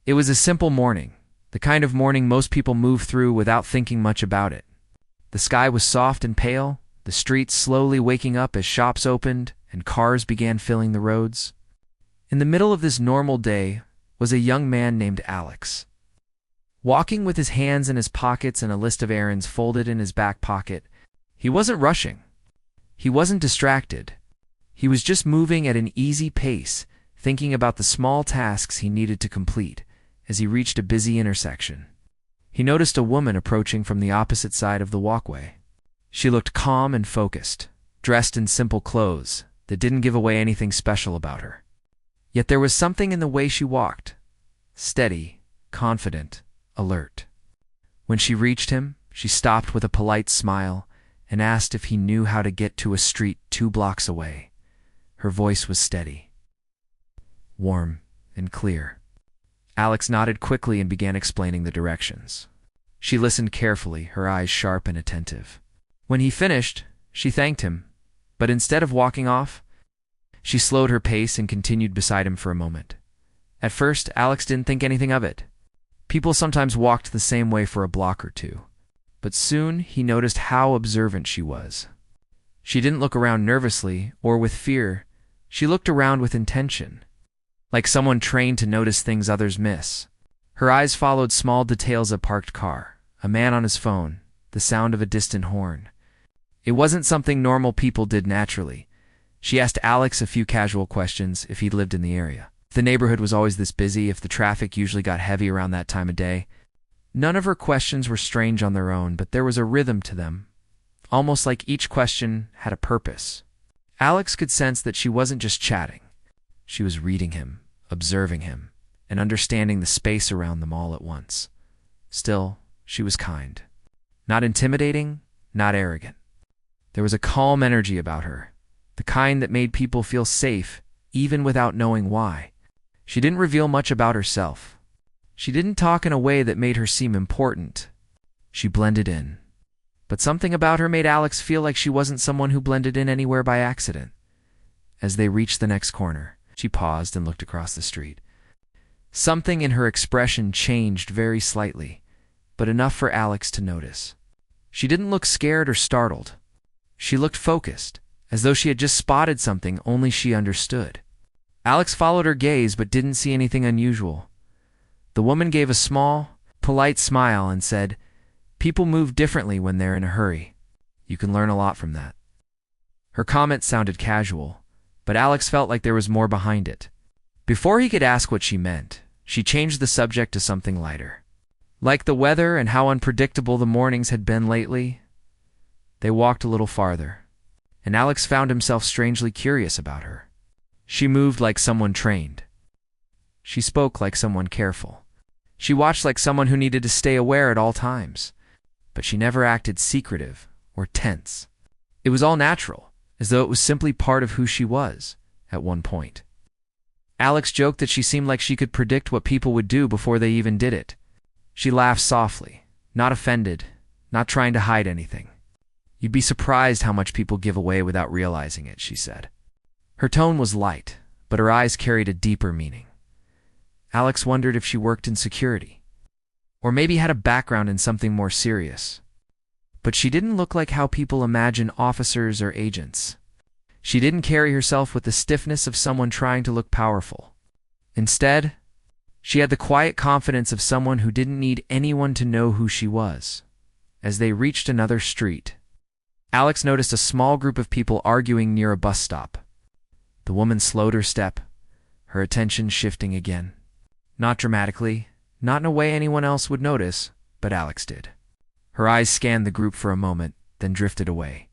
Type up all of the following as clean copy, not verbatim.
It was a simple morning, the kind of morning most people move through without thinking much about it. The sky was soft and pale, the streets slowly waking up as shops opened and cars began filling the roads. In the middle of this normal day was a young man named Alex. Walking with his hands in his pockets and a list of errands folded in his back pocket, he wasn't rushing. He wasn't distracted. He was just moving at an easy pace, thinking about the small tasks he needed to complete as he reached a busy intersection. He noticed a woman approaching from the opposite side of the walkway. She looked calm and focused, dressed in simple clothes that didn't give away anything special about her. Yet there was something in the way she walked, steady, confident, alert. When she reached him, she stopped with a polite smile and asked if he knew how to get to a street 2 blocks away. Her voice was steady, warm, and clear. Alex nodded quickly and began explaining the directions. She listened carefully, her eyes sharp and attentive. When he finished, she thanked him, but instead of walking off, she slowed her pace and continued beside him for a moment. At first, Alex didn't think anything of it. People sometimes walked the same way for a block or two, but soon he noticed how observant she was. She didn't look around nervously or with fear. She looked around with intention, like someone trained to notice things others miss. Her eyes followed small details: a parked car, a man on his phone, the sound of a distant horn. It wasn't something normal people did naturally. She asked Alex a few casual questions: if he'd lived in the area, if the neighborhood was always this busy, if the traffic usually got heavy around that time of day. None of her questions were strange on their own, but there was a rhythm to them, almost like each question had a purpose. Alex could sense that she wasn't just chatting. She was reading him, observing him, and understanding the space around them all at once. Still, she was kind. Not intimidating, not arrogant. There was a calm energy about her, the kind that made people feel safe, even without knowing why. She didn't reveal much about herself. She didn't talk in a way that made her seem important. She blended in. But something about her made Alex feel like she wasn't someone who blended in anywhere by accident. As they reached the next corner, she paused and looked across the street. Something in her expression changed very slightly, but enough for Alex to notice. She didn't look scared or startled. She looked focused, as though she had just spotted something only she understood. Alex followed her gaze but didn't see anything unusual. The woman gave a small, polite smile and said, "People move differently when they're in a hurry. You can learn a lot from that." Her comment sounded casual, but Alex felt like there was more behind it. Before he could ask what she meant, she changed the subject to something lighter. Like the weather and how unpredictable the mornings had been lately. They walked a little farther, and Alex found himself strangely curious about her. She moved like someone trained. She spoke like someone careful. She watched like someone who needed to stay aware at all times. But she never acted secretive or tense. It was all natural, as though it was simply part of who she was at one point. Alex joked that she seemed like she could predict what people would do before they even did it. She laughed softly, not offended, not trying to hide anything. "You'd be surprised how much people give away without realizing it," she said. Her tone was light, but her eyes carried a deeper meaning. Alex wondered if she worked in security, or maybe had a background in something more serious. But she didn't look like how people imagine officers or agents. She didn't carry herself with the stiffness of someone trying to look powerful. Instead, she had the quiet confidence of someone who didn't need anyone to know who she was. As they reached another street, Alex noticed a small group of people arguing near a bus stop. The woman slowed her step, her attention shifting again. Not dramatically, not in a way anyone else would notice, but Alex did. Her eyes scanned the group for a moment, then drifted away.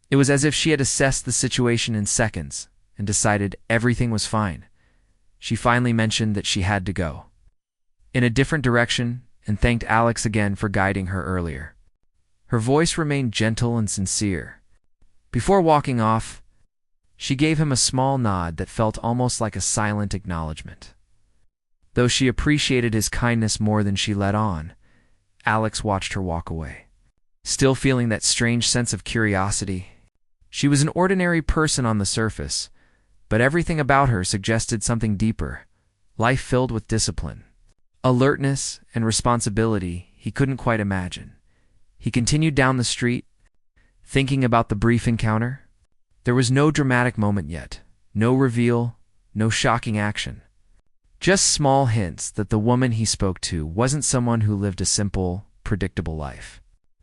It was as if she had assessed the situation in seconds and decided everything was fine. She finally mentioned that she had to go in a different direction and thanked Alex again for guiding her earlier. Her voice remained gentle and sincere. Before walking off, she gave him a small nod that felt almost like a silent acknowledgement. Though she appreciated his kindness more than she let on, Alex watched her walk away, still feeling that strange sense of curiosity. She was an ordinary person on the surface, but everything about her suggested something deeper, life filled with discipline, alertness, and responsibility he couldn't quite imagine. He continued down the street, thinking about the brief encounter. There was no dramatic moment yet, no reveal, no shocking action. Just small hints that the woman he spoke to wasn't someone who lived a simple, predictable life.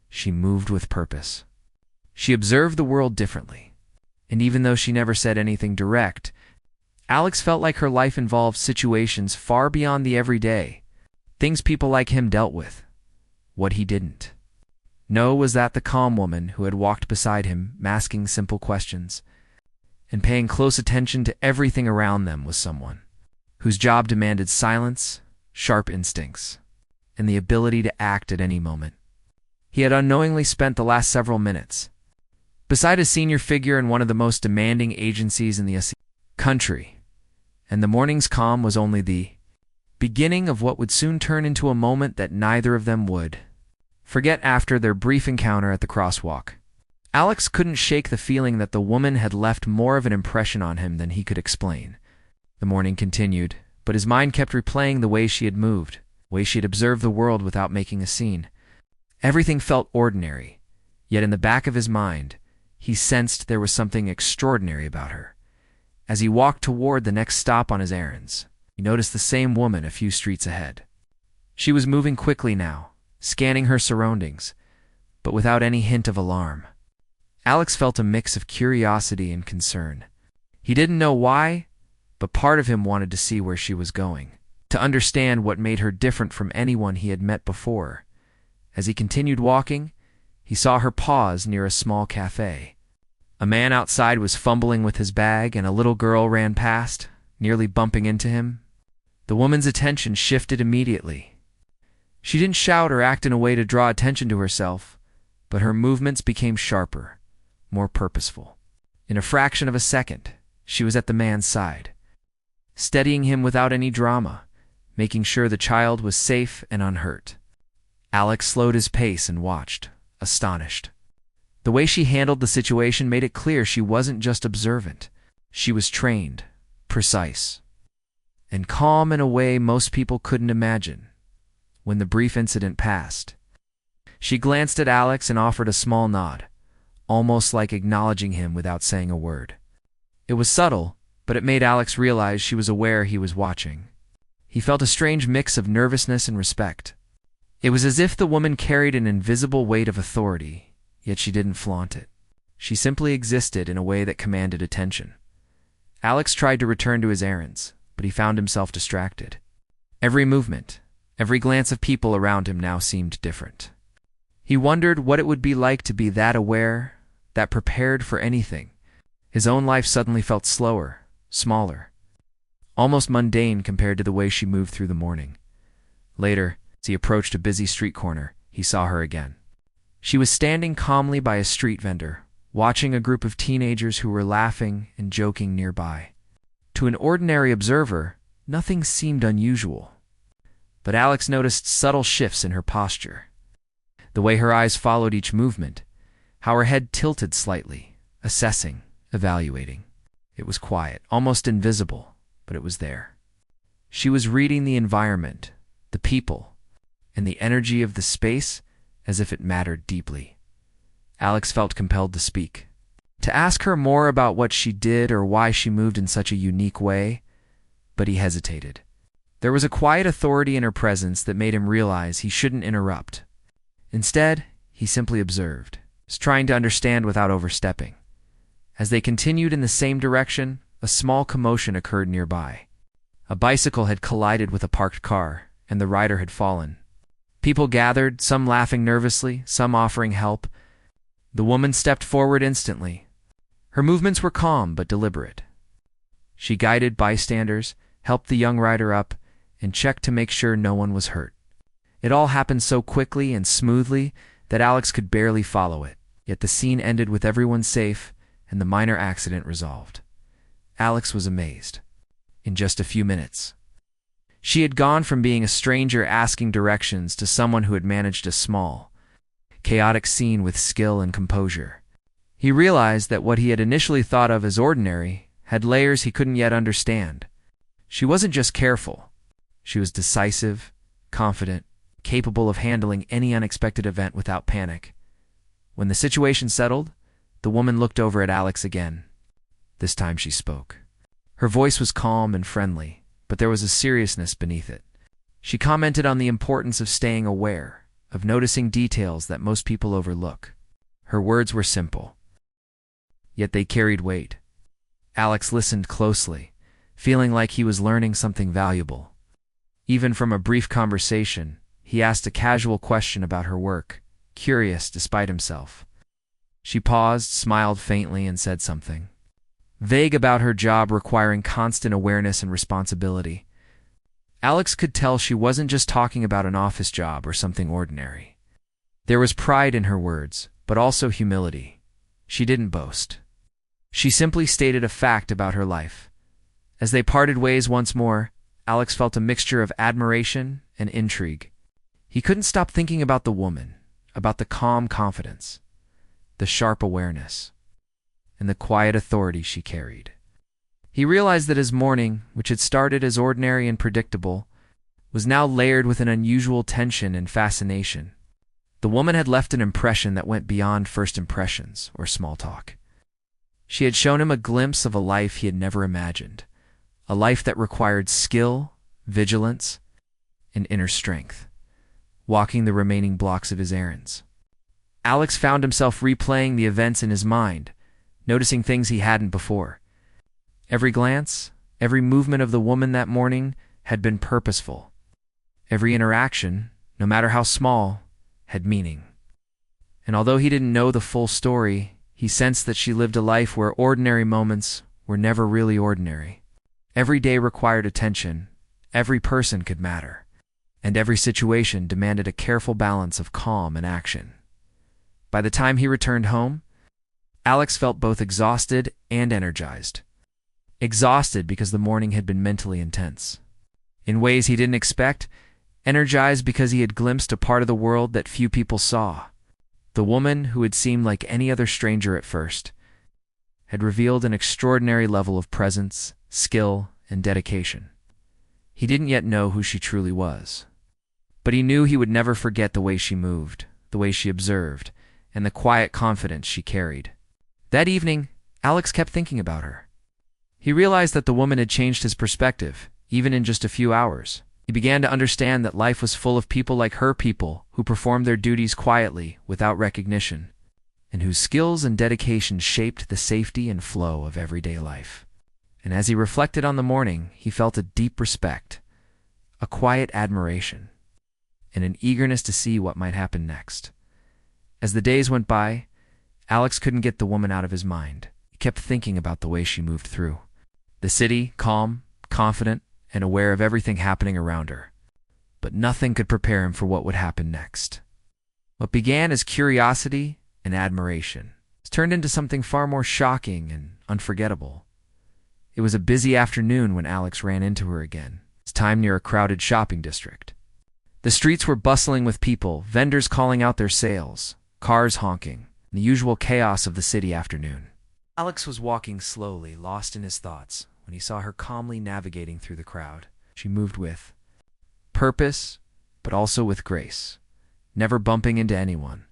She moved with purpose. She observed the world differently. And even though she never said anything direct, Alex felt like her life involved situations far beyond the everyday, things people like him dealt with. What he didn't know was that the calm woman who had walked beside him, asking simple questions and paying close attention to everything around them, was someone whose job demanded silence, sharp instincts, and the ability to act at any moment. He had unknowingly spent the last several minutes beside a senior figure in one of the most demanding agencies in the country, and the morning's calm was only the beginning of what would soon turn into a moment that neither of them would forget after their brief encounter at the crosswalk. Alex couldn't shake the feeling that the woman had left more of an impression on him than he could explain. The morning continued, but his mind kept replaying the way she had moved, the way she had observed the world without making a scene. Everything felt ordinary, yet in the back of his mind, he sensed there was something extraordinary about her. As he walked toward the next stop on his errands, he noticed the same woman a few streets ahead. She was moving quickly now, scanning her surroundings, but without any hint of alarm. Alex felt a mix of curiosity and concern. He didn't know why, but part of him wanted to see where she was going, to understand what made her different from anyone he had met before. As he continued walking, he saw her pause near a small cafe. A man outside was fumbling with his bag, and a little girl ran past, nearly bumping into him. The woman's attention shifted immediately. She didn't shout or act in a way to draw attention to herself, but her movements became sharper, more purposeful. In a fraction of a second, she was at the man's side, steadying him without any drama, making sure the child was safe and unhurt. Alex slowed his pace and watched, astonished. The way she handled the situation made it clear she wasn't just observant. She was trained, precise, and calm in a way most people couldn't imagine. When the brief incident passed, she glanced at Alex and offered a small nod, almost like acknowledging him without saying a word. It was subtle, but it made Alex realize she was aware he was watching. He felt a strange mix of nervousness and respect. It was as if the woman carried an invisible weight of authority, yet she didn't flaunt it. She simply existed in a way that commanded attention. Alex tried to return to his errands, but he found himself distracted. Every movement, every glance of people around him now seemed different. He wondered what it would be like to be that aware, that prepared for anything. His own life suddenly felt slower, smaller, almost mundane compared to the way she moved through the morning. Later, as he approached a busy street corner, he saw her again. She was standing calmly by a street vendor, watching a group of teenagers who were laughing and joking nearby. To an ordinary observer, nothing seemed unusual. But Alex noticed subtle shifts in her posture. The way her eyes followed each movement, how her head tilted slightly, assessing, evaluating. It was quiet, almost invisible, but it was there. She was reading the environment, the people, and the energy of the space as if it mattered deeply. Alex felt compelled to speak, to ask her more about what she did or why she moved in such a unique way, but he hesitated. There was a quiet authority in her presence that made him realize he shouldn't interrupt. Instead, he simply observed, trying to understand without overstepping. As they continued in the same direction, a small commotion occurred nearby. A bicycle had collided with a parked car, and the rider had fallen. People gathered, some laughing nervously, some offering help. The woman stepped forward instantly. Her movements were calm but deliberate. She guided bystanders, helped the young rider up, and checked to make sure no one was hurt. It all happened so quickly and smoothly that Alex could barely follow it, yet the scene ended with everyone safe and the minor accident resolved. Alex was amazed. In just a few minutes, she had gone from being a stranger asking directions to someone who had managed a small, chaotic scene with skill and composure. He realized that what he had initially thought of as ordinary had layers he couldn't yet understand. She wasn't just careful. She was decisive, confident, capable of handling any unexpected event without panic. When the situation settled, the woman looked over at Alex again. This time she spoke. Her voice was calm and friendly, but there was a seriousness beneath it. She commented on the importance of staying aware, of noticing details that most people overlook. Her words were simple, yet they carried weight. Alex listened closely, feeling like he was learning something valuable. Even from a brief conversation, he asked a casual question about her work, curious despite himself. She paused, smiled faintly, and said something vague about her job requiring constant awareness and responsibility. Alex could tell she wasn't just talking about an office job or something ordinary. There was pride in her words, but also humility. She didn't boast. She simply stated a fact about her life. As they parted ways once more, Alex felt a mixture of admiration and intrigue. He couldn't stop thinking about the woman, about the calm confidence, the sharp awareness, and the quiet authority she carried. He realized that his morning, which had started as ordinary and predictable, was now layered with an unusual tension and fascination. The woman had left an impression that went beyond first impressions or small talk. She had shown him a glimpse of a life he had never imagined, a life that required skill, vigilance, and inner strength, walking the remaining blocks of his errands. Alex found himself replaying the events in his mind, noticing things he hadn't before. Every glance, every movement of the woman that morning had been purposeful. Every interaction, no matter how small, had meaning. And although he didn't know the full story, he sensed that she lived a life where ordinary moments were never really ordinary. Every day required attention, every person could matter, and every situation demanded a careful balance of calm and action. By the time he returned home, Alex felt both exhausted and energized. Exhausted because the morning had been mentally intense. In ways he didn't expect, energized because he had glimpsed a part of the world that few people saw. The woman, who had seemed like any other stranger at first, had revealed an extraordinary level of presence, skill, and dedication. He didn't yet know who she truly was, but he knew he would never forget the way she moved, the way she observed, and the quiet confidence she carried. That evening, Alex kept thinking about her. He realized that the woman had changed his perspective, even in just a few hours. He began to understand that life was full of people like her people who performed their duties quietly, without recognition, and whose skills and dedication shaped the safety and flow of everyday life. And as he reflected on the morning, he felt a deep respect, a quiet admiration, and an eagerness to see what might happen next. As the days went by, Alex couldn't get the woman out of his mind. He kept thinking about the way she moved through the city, calm, confident, and aware of everything happening around her. But nothing could prepare him for what would happen next. What began as curiosity and admiration turned into something far more shocking and unforgettable. It was a busy afternoon when Alex ran into her again, this time near a crowded shopping district. The streets were bustling with people, vendors calling out their sales, cars honking, the usual chaos of the city afternoon. Alex was walking slowly, lost in his thoughts, when he saw her calmly navigating through the crowd. She moved with purpose, but also with grace, never bumping into anyone,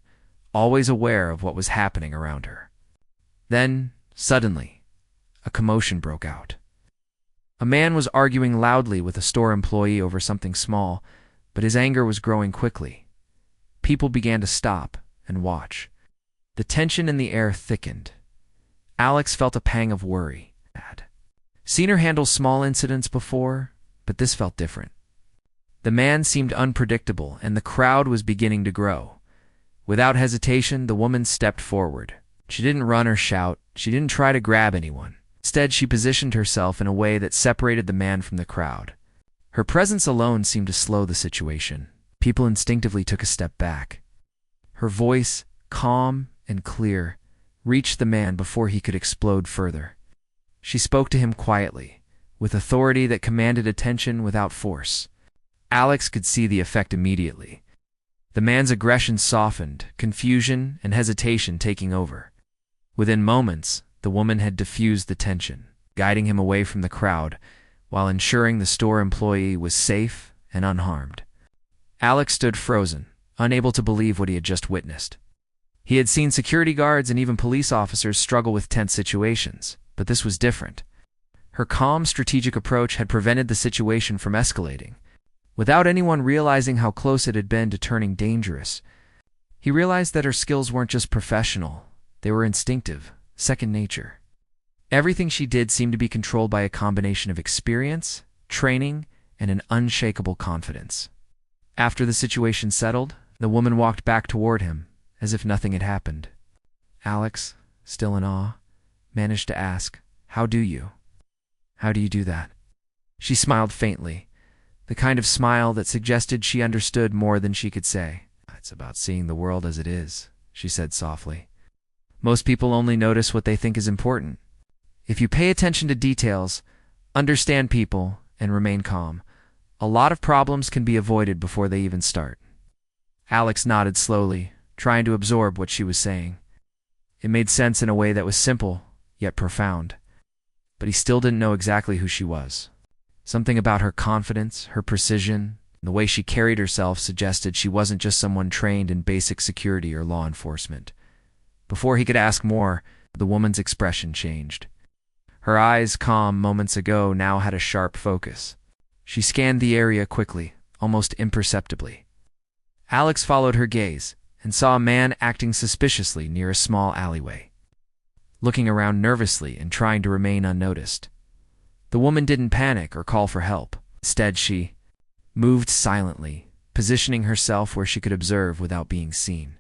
always aware of what was happening around her. Then, suddenly, a commotion broke out. A man was arguing loudly with a store employee over something small, but his anger was growing quickly. People began to stop and watch. The tension in the air thickened. Alex felt a pang of worry. Seen her handle small incidents before, but this felt different. The man seemed unpredictable, and the crowd was beginning to grow. Without hesitation, the woman stepped forward. She didn't run or shout. She didn't try to grab anyone. Instead, she positioned herself in a way that separated the man from the crowd. Her presence alone seemed to slow the situation. People instinctively took a step back. Her voice, calm and clear, reached the man before he could explode further. She spoke to him quietly, with authority that commanded attention without force. Alex could see the effect immediately. The man's aggression softened, confusion and hesitation taking over. Within moments, the woman had diffused the tension, guiding him away from the crowd, while ensuring the store employee was safe and unharmed. Alex stood frozen, unable to believe what he had just witnessed. He had seen security guards and even police officers struggle with tense situations, but this was different. Her calm, strategic approach had prevented the situation from escalating. Without anyone realizing how close it had been to turning dangerous, he realized that her skills weren't just professional, they were instinctive, second nature. Everything she did seemed to be controlled by a combination of experience, training, and an unshakable confidence. After the situation settled, the woman walked back toward him, as if nothing had happened. Alex, still in awe, managed to ask, "How do you? How do you do that?" She smiled faintly, the kind of smile that suggested she understood more than she could say. "It's about seeing the world as it is," she said softly. "Most people only notice what they think is important. If you pay attention to details, understand people, and remain calm, a lot of problems can be avoided before they even start." Alex nodded slowly, trying to absorb what she was saying. It made sense in a way that was simple, yet profound. But he still didn't know exactly who she was. Something about her confidence, her precision, and the way she carried herself suggested she wasn't just someone trained in basic security or law enforcement. Before he could ask more, the woman's expression changed. Her eyes, calm moments ago, now had a sharp focus. She scanned the area quickly, almost imperceptibly. Alex followed her gaze and saw a man acting suspiciously near a small alleyway, looking around nervously and trying to remain unnoticed. The woman didn't panic or call for help. Instead, she moved silently, positioning herself where she could observe without being seen.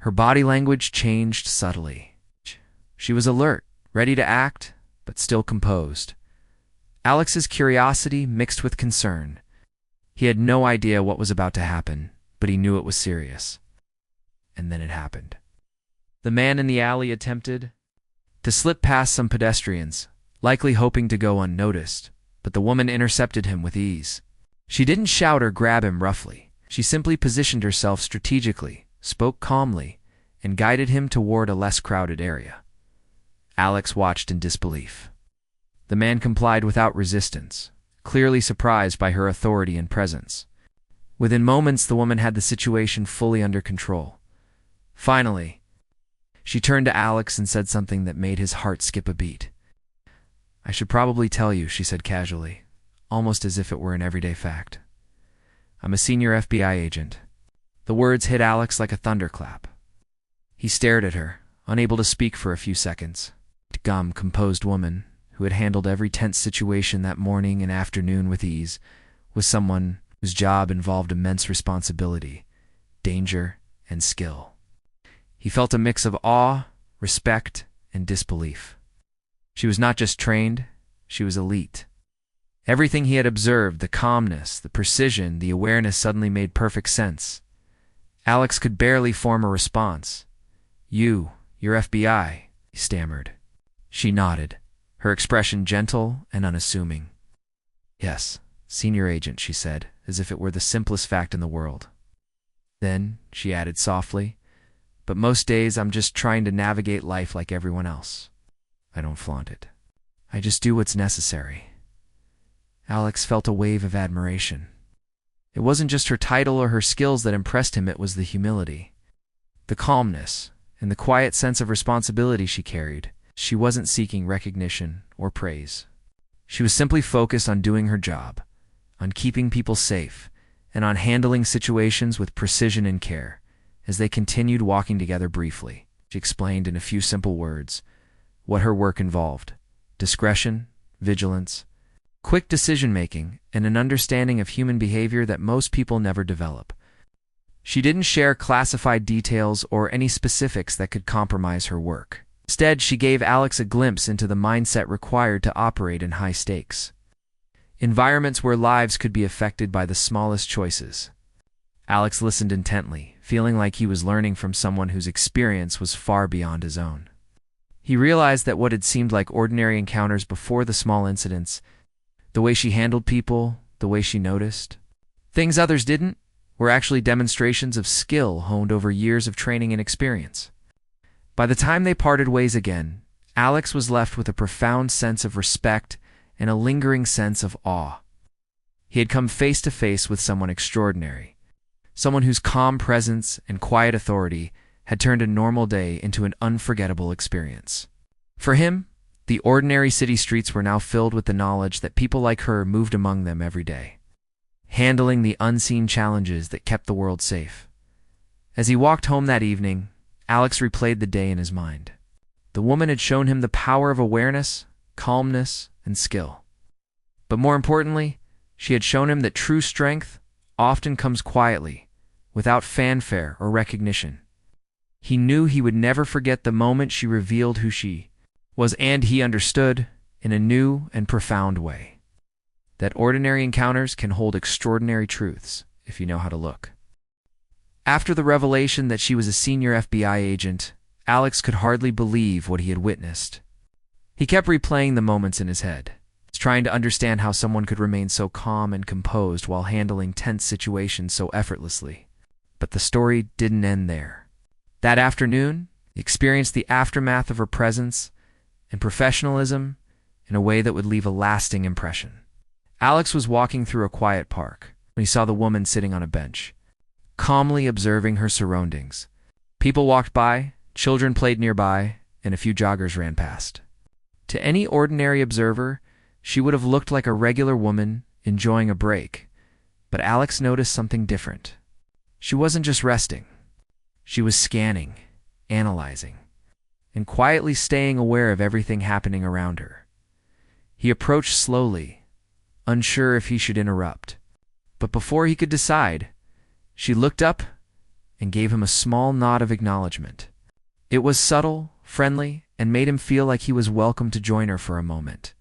Her body language changed subtly. She was alert, ready to act, but still composed. Alex's curiosity mixed with concern. He had no idea what was about to happen, but he knew it was serious. And then it happened. The man in the alley attempted to slip past some pedestrians, likely hoping to go unnoticed, but the woman intercepted him with ease. She didn't shout or grab him roughly. She simply positioned herself strategically, spoke calmly, and guided him toward a less crowded area. Alex watched in disbelief. The man complied without resistance, clearly surprised by her authority and presence. Within moments, the woman had the situation fully under control. Finally, she turned to Alex and said something that made his heart skip a beat. "I should probably tell you," she said casually, almost as if it were an everyday fact. "I'm a senior FBI agent." The words hit Alex like a thunderclap. He stared at her, unable to speak for a few seconds. The calm, composed woman, who had handled every tense situation that morning and afternoon with ease, was someone whose job involved immense responsibility, danger, and skill. He felt a mix of awe, respect, and disbelief. She was not just trained, she was elite. Everything he had observed, the calmness, the precision, the awareness suddenly made perfect sense. Alex could barely form a response. You're FBI," he stammered. She nodded, her expression gentle and unassuming. "Yes, senior agent," she said, as if it were the simplest fact in the world. Then, she added softly, "But most days I'm just trying to navigate life like everyone else. I don't flaunt it. I just do what's necessary." Alex felt a wave of admiration. It wasn't just her title or her skills that impressed him, it was the humility, the calmness, and the quiet sense of responsibility she carried. She wasn't seeking recognition or praise. She was simply focused on doing her job, on keeping people safe, and on handling situations with precision and care. As they continued walking together briefly, she explained in a few simple words what her work involved: discretion, vigilance, quick decision-making, and an understanding of human behavior that most people never develop. She didn't share classified details or any specifics that could compromise her work. Instead, she gave Alex a glimpse into the mindset required to operate in high stakes environments where lives could be affected by the smallest choices. Alex listened intently, feeling like he was learning from someone whose experience was far beyond his own. He realized that what had seemed like ordinary encounters before, the small incidents, the way she handled people, the way she noticed things others didn't, were actually demonstrations of skill honed over years of training and experience. By the time they parted ways again, Alex was left with a profound sense of respect and a lingering sense of awe. He had come face to face with someone extraordinary, someone whose calm presence and quiet authority had turned a normal day into an unforgettable experience. For him, the ordinary city streets were now filled with the knowledge that people like her moved among them every day, handling the unseen challenges that kept the world safe. As he walked home that evening, Alex replayed the day in his mind. The woman had shown him the power of awareness, calmness, and skill. But more importantly, she had shown him that true strength often comes quietly, without fanfare or recognition. He knew he would never forget the moment she revealed who she was, and he understood, in a new and profound way, that ordinary encounters can hold extraordinary truths if you know how to look. After the revelation that she was a senior FBI agent, Alex could hardly believe what he had witnessed. He kept replaying the moments in his head, trying to understand how someone could remain so calm and composed while handling tense situations so effortlessly. But the story didn't end there. That afternoon, he experienced the aftermath of her presence and professionalism in a way that would leave a lasting impression. Alex was walking through a quiet park when he saw the woman sitting on a bench, calmly observing her surroundings. People walked by, children played nearby, and a few joggers ran past. To any ordinary observer, she would have looked like a regular woman enjoying a break, but Alex noticed something different. She wasn't just resting. She was scanning, analyzing, and quietly staying aware of everything happening around her. He approached slowly, unsure if he should interrupt. But before he could decide, she looked up and gave him a small nod of acknowledgement. It was subtle, friendly, and made him feel like he was welcome to join her for a moment.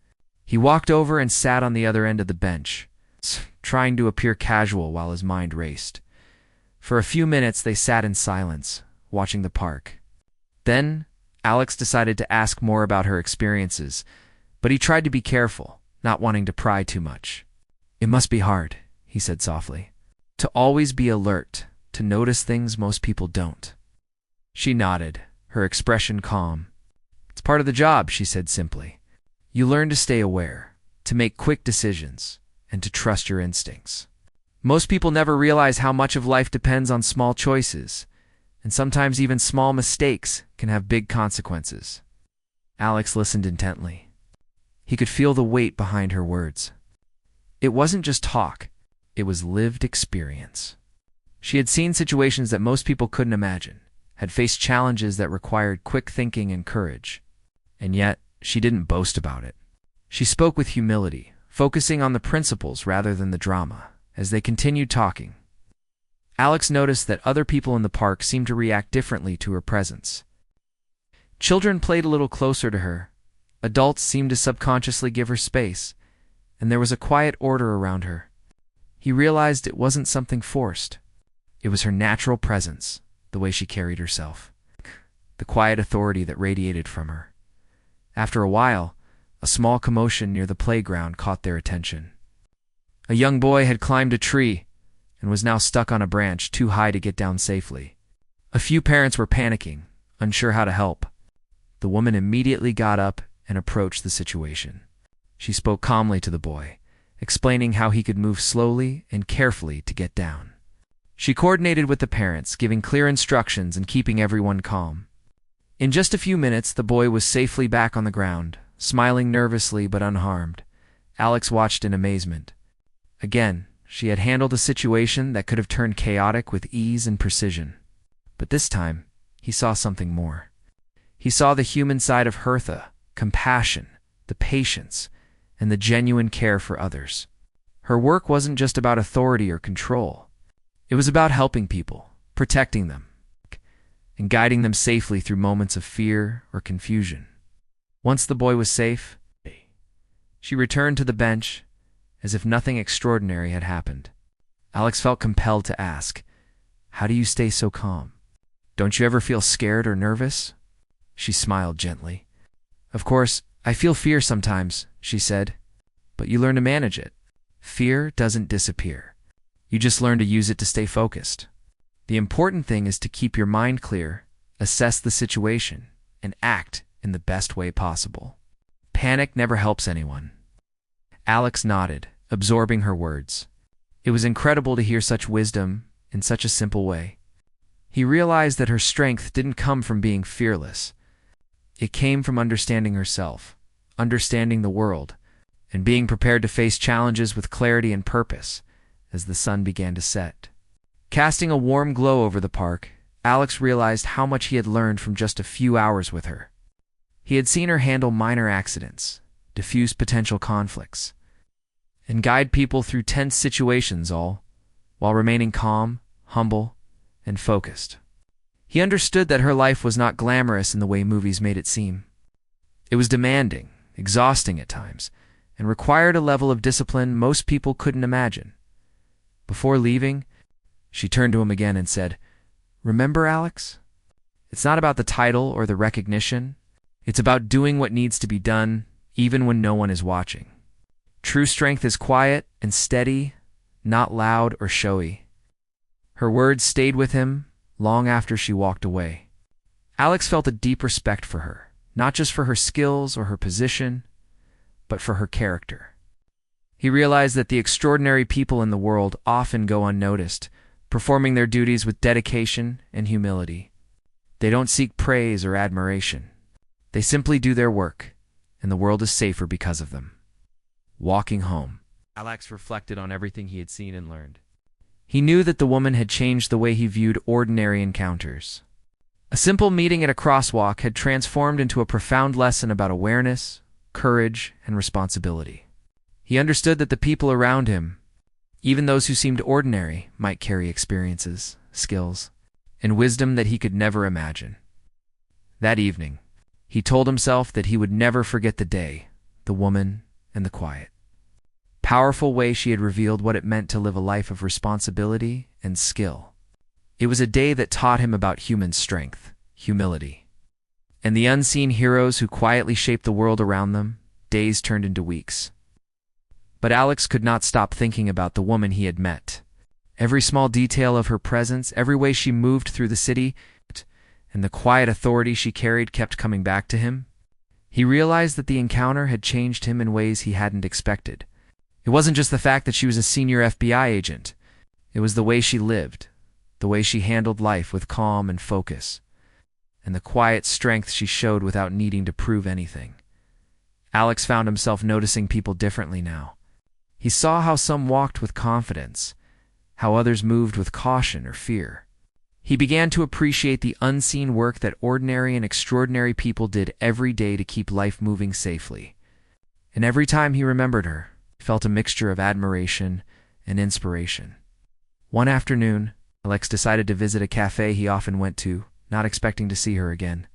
He walked over and sat on the other end of the bench, trying to appear casual while his mind raced. For a few minutes they sat in silence, watching the park. Then, Alex decided to ask more about her experiences, but he tried to be careful, not wanting to pry too much. "It must be hard," he said softly, "to always be alert, to notice things most people don't." She nodded, her expression calm. "It's part of the job," she said simply. "You learn to stay aware, to make quick decisions, and to trust your instincts. Most people never realize how much of life depends on small choices, and sometimes even small mistakes can have big consequences." Alex listened intently. He could feel the weight behind her words. It wasn't just talk, it was lived experience. She had seen situations that most people couldn't imagine, had faced challenges that required quick thinking and courage. And yet, she didn't boast about it. She spoke with humility, focusing on the principles rather than the drama. As they continued talking, Alex noticed that other people in the park seemed to react differently to her presence. Children played a little closer to her, adults seemed to subconsciously give her space, and there was a quiet order around her. He realized it wasn't something forced. It was her natural presence, the way she carried herself, the quiet authority that radiated from her. After a while, a small commotion near the playground caught their attention. A young boy had climbed a tree and was now stuck on a branch too high to get down safely. A few parents were panicking, unsure how to help. The woman immediately got up and approached the situation. She spoke calmly to the boy, explaining how he could move slowly and carefully to get down. She coordinated with the parents, giving clear instructions and keeping everyone calm. In just a few minutes, the boy was safely back on the ground, smiling nervously but unharmed. Alex watched in amazement. Again, she had handled a situation that could have turned chaotic with ease and precision. But this time, he saw something more. He saw the human side of Hertha, compassion, the patience, and the genuine care for others. Her work wasn't just about authority or control. It was about helping people, protecting them, and guiding them safely through moments of fear or confusion. Once the boy was safe, she returned to the bench as if nothing extraordinary had happened. Alex felt compelled to ask, "How do you stay so calm? Don't you ever feel scared or nervous?" She smiled gently. "Of course, I feel fear sometimes," she said, "but you learn to manage it. Fear doesn't disappear. You just learn to use it to stay focused. The important thing is to keep your mind clear, assess the situation, and act in the best way possible. Panic never helps anyone." Alex nodded, absorbing her words. It was incredible to hear such wisdom in such a simple way. He realized that her strength didn't come from being fearless. It came from understanding herself, understanding the world, and being prepared to face challenges with clarity and purpose as the sun began to set. Casting a warm glow over the park, Alex realized how much he had learned from just a few hours with her. He had seen her handle minor accidents, diffuse potential conflicts, and guide people through tense situations, all while remaining calm, humble, and focused. He understood that her life was not glamorous in the way movies made it seem. It was demanding, exhausting at times, and required a level of discipline most people couldn't imagine. Before leaving, she turned to him again and said, "Remember, Alex? It's not about the title or the recognition. It's about doing what needs to be done, even when no one is watching. True strength is quiet and steady, not loud or showy." Her words stayed with him long after she walked away. Alex felt a deep respect for her, not just for her skills or her position, but for her character. He realized that the extraordinary people in the world often go unnoticed, performing their duties with dedication and humility. They don't seek praise or admiration. They simply do their work, and the world is safer because of them. Walking home, Alex reflected on everything he had seen and learned. He knew that the woman had changed the way he viewed ordinary encounters. A simple meeting at a crosswalk had transformed into a profound lesson about awareness, courage, and responsibility. He understood that the people around him, even those who seemed ordinary, might carry experiences, skills, and wisdom that he could never imagine. That evening, he told himself that he would never forget the day, the woman, and the quiet, powerful way she had revealed what it meant to live a life of responsibility and skill. It was a day that taught him about human strength, humility, and the unseen heroes who quietly shaped the world around them. Days turned into weeks. But Alex could not stop thinking about the woman he had met. Every small detail of her presence, every way she moved through the city, and the quiet authority she carried kept coming back to him. He realized that the encounter had changed him in ways he hadn't expected. It wasn't just the fact that she was a senior FBI agent. It was the way she lived, the way she handled life with calm and focus, and the quiet strength she showed without needing to prove anything. Alex found himself noticing people differently now. He saw how some walked with confidence, how others moved with caution or fear. He began to appreciate the unseen work that ordinary and extraordinary people did every day to keep life moving safely. And every time he remembered her, he felt a mixture of admiration and inspiration. One afternoon, Alex decided to visit a cafe he often went to, not expecting to see her again.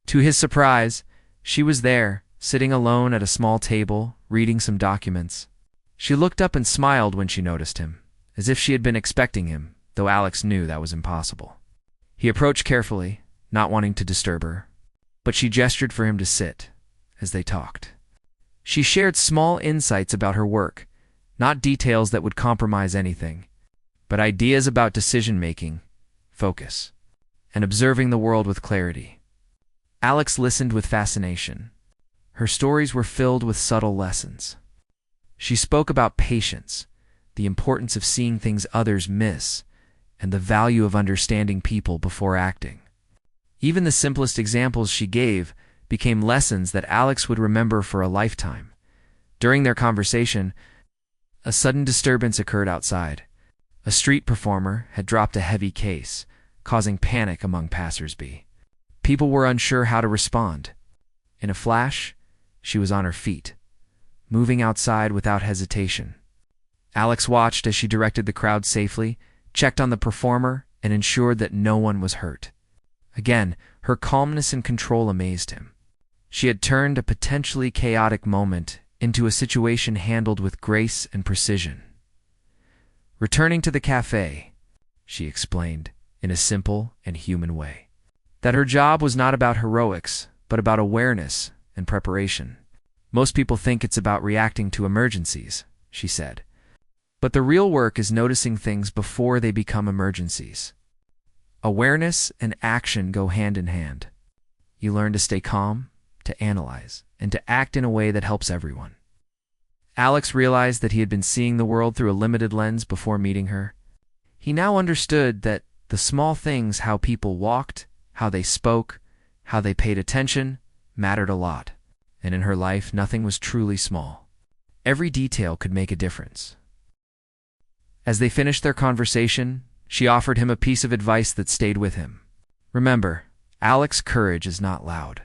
To his surprise, she was there, sitting alone at a small table, reading some documents. She looked up and smiled when she noticed him, as if she had been expecting him, though Alex knew that was impossible. He approached carefully, not wanting to disturb her, but she gestured for him to sit as they talked. She shared small insights about her work, not details that would compromise anything, but ideas about decision-making, focus, and observing the world with clarity. Alex listened with fascination. Her stories were filled with subtle lessons. She spoke about patience, the importance of seeing things others miss, and the value of understanding people before acting. Even the simplest examples she gave became lessons that Alex would remember for a lifetime. During their conversation, a sudden disturbance occurred outside. A street performer had dropped a heavy case, causing panic among passers-by. People were unsure how to respond. In a flash, she was on her feet, moving outside without hesitation. Alex watched as she directed the crowd safely, checked on the performer, and ensured that no one was hurt. Again, her calmness and control amazed him. She had turned a potentially chaotic moment into a situation handled with grace and precision. Returning to the cafe, she explained, in a simple and human way, that her job was not about heroics, but about awareness and preparation. Most people think it's about reacting to emergencies, she said. But the real work is noticing things before they become emergencies. Awareness and action go hand in hand. You learn to stay calm, to analyze, and to act in a way that helps everyone. Alex realized that he had been seeing the world through a limited lens before meeting her. He now understood that the small things, how people walked, how they spoke, how they paid attention, mattered a lot. And in her life, nothing was truly small. Every detail could make a difference. As they finished their conversation, she offered him a piece of advice that stayed with him. Remember, Alex's courage is not loud.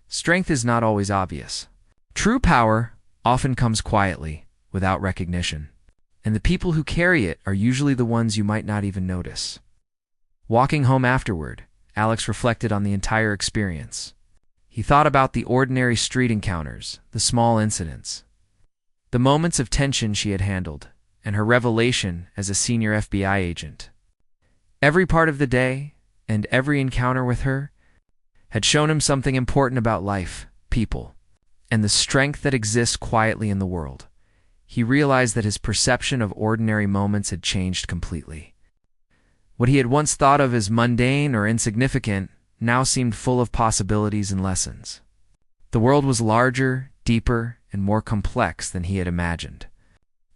Strength is not always obvious. True power often comes quietly, without recognition. And the people who carry it are usually the ones you might not even notice. Walking home afterward, Alex reflected on the entire experience. He thought about the ordinary street encounters, the small incidents, the moments of tension she had handled, and her revelation as a senior FBI agent. Every part of the day, and every encounter with her, had shown him something important about life, people, and the strength that exists quietly in the world. He realized that his perception of ordinary moments had changed completely. What he had once thought of as mundane or insignificant now seemed full of possibilities and lessons. The world was larger, deeper, and more complex than he had imagined.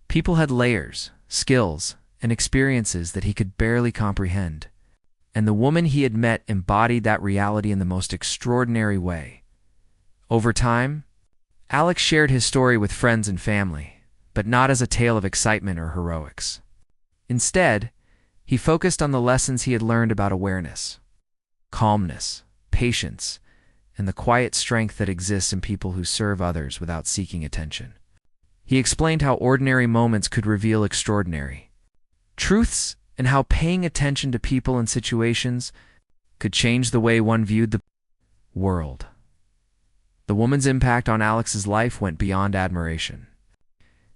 People had layers, skills, and experiences that he could barely comprehend. And the woman he had met embodied that reality in the most extraordinary way. Over time, Alex shared his story with friends and family, but not as a tale of excitement or heroics. Instead, he focused on the lessons he had learned about awareness, calmness, patience, and the quiet strength that exists in people who serve others without seeking attention. He explained how ordinary moments could reveal extraordinary truths and how paying attention to people and situations could change the way one viewed the world. The woman's impact on Alex's life went beyond admiration.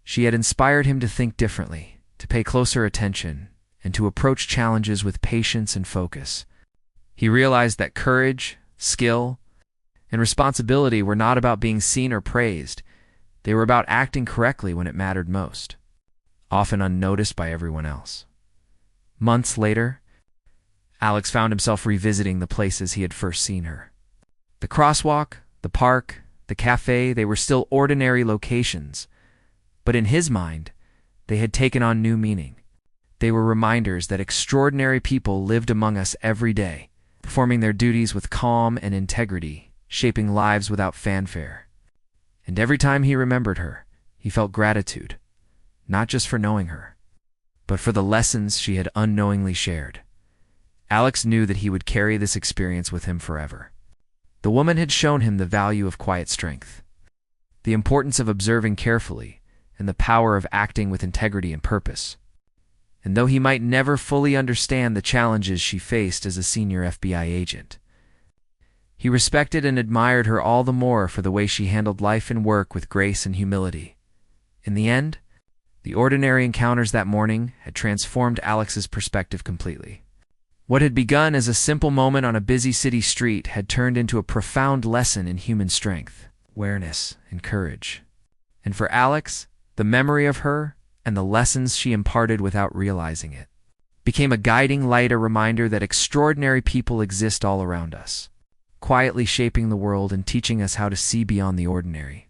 She had inspired him to think differently, to pay closer attention, and to approach challenges with patience and focus. He realized that courage, skill, and responsibility were not about being seen or praised. They were about acting correctly when it mattered most, often unnoticed by everyone else. Months later, Alex found himself revisiting the places he had first seen her. The crosswalk, the park, the cafe, they were still ordinary locations, but in his mind, they had taken on new meaning. They were reminders that extraordinary people lived among us every day, performing their duties with calm and integrity, shaping lives without fanfare. And every time he remembered her, he felt gratitude, not just for knowing her, but for the lessons she had unknowingly shared. Alex knew that he would carry this experience with him forever. The woman had shown him the value of quiet strength, the importance of observing carefully, and the power of acting with integrity and purpose. And though he might never fully understand the challenges she faced as a senior FBI agent, he respected and admired her all the more for the way she handled life and work with grace and humility. In the end, the ordinary encounters that morning had transformed Alex's perspective completely. What had begun as a simple moment on a busy city street had turned into a profound lesson in human strength, awareness, and courage. And for Alex, the memory of her and the lessons she imparted without realizing it became a guiding light, a reminder that extraordinary people exist all around us, quietly shaping the world and teaching us how to see beyond the ordinary.